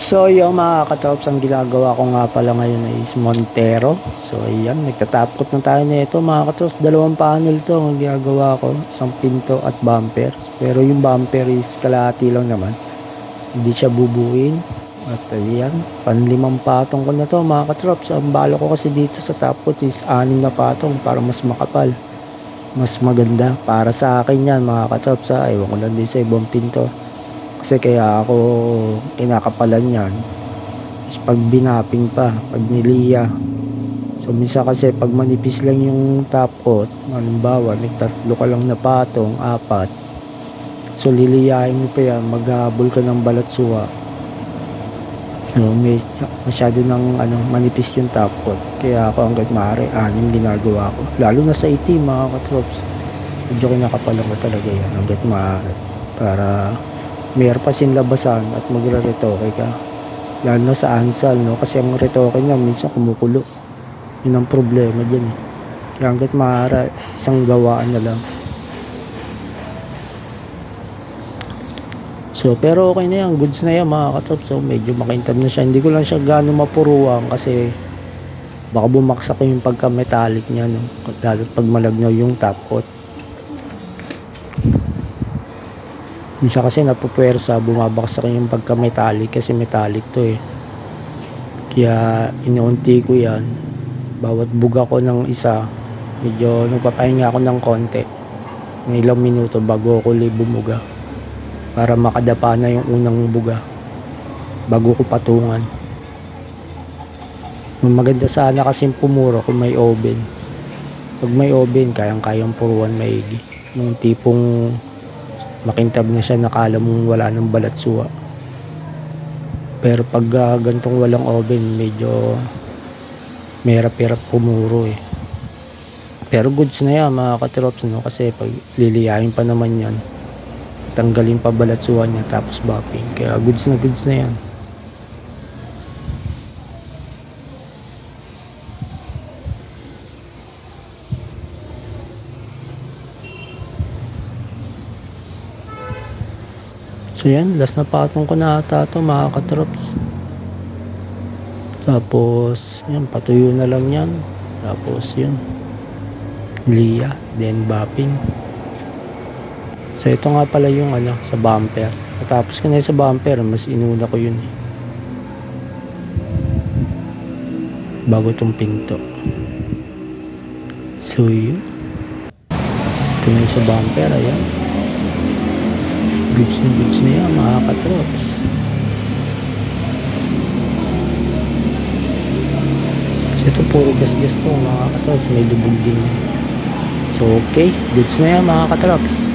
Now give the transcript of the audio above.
So yung mga katrops, ang ginagawa ko nga pala ngayon is Montero. So ayan, nagtatapkot na tayo na ito mga katrops. Dalawang panel to ang ginagawa ko, isang pinto at bumper. Pero yung bumper is kalahati lang naman, hindi siya bubuin. At ayan, panlimang patong ko na to mga katrops. Ang balo ko kasi dito sa tapkot is 6 na patong para mas makapal, mas maganda para sa akin yan mga katrops. Ewan ko lang din sa ibang pinto. Kasi kaya ako kinakapalan yan is pag binaping pa, pag niliya. So minsan kasi pag manipis lang yung top coat, halimbawa nagtatlo ka lang na patong, 4, so liliyahin mo pa yan, maghabol ka ng balatsuwa. So may masyado ng manipis yung top coat. Kaya ako hanggat maaari 6 ginagawa ko, lalo na sa itim mga katrops. Medyo kinakapalan ko talaga yan hanggat maaari para mayroon pa sin labasan at magre-retoke ka, lalo na sa ansal, no? Kasi ang retoke niya minsan kumukulo, yun ang problema dyan eh. Kaya hanggat maaari isang gawaan na lang. So pero okay na yan, goods na yan mga katrops. So medyo makintab na siya, hindi ko lang siya gaano mapuruan kasi baka bumaksak yung pagka metallic niya, no? Lalo pag malagnaw yung top coat. Minsan kasi napupuwersa, bumabaksak yung pagka metallic kasi metallic to eh. Kaya inuunti ko yan. Bawat buga ko ng isa, medyo nagpapahinga ako ng konti, ng ilang minuto bago ako bumuga, para makadapa na yung unang buga bago ko patungan. Maganda sana kasing pumuro kung may oven. Pag may oven, kayang puruan maigi, yung tipong makintab na siya, nakala mong wala ng balatsuwa. Pero pag gantong walang oven, medyo mahirap-hirap pumuro eh. Pero goods na yan mga katrops, no? Kasi pag liliyahin pa naman yan, tanggalin pa balatsuwa niya tapos buffing, kaya goods na yan. So yan, last na patong ko na ata ito mga katrops. Tapos yan, patuyo na lang yan. Tapos yun, liya, then buffing. So ito nga pala yung sa bumper. Tapos ko na sa bumper, mas inuna ko yun eh, bago tong pinto. So yun, ito na yung sa bumper. Ayan, goods na yan mga katrops. So ito puro gas to mga katrops, may lubog din. So okay, goods na yan mga katrops.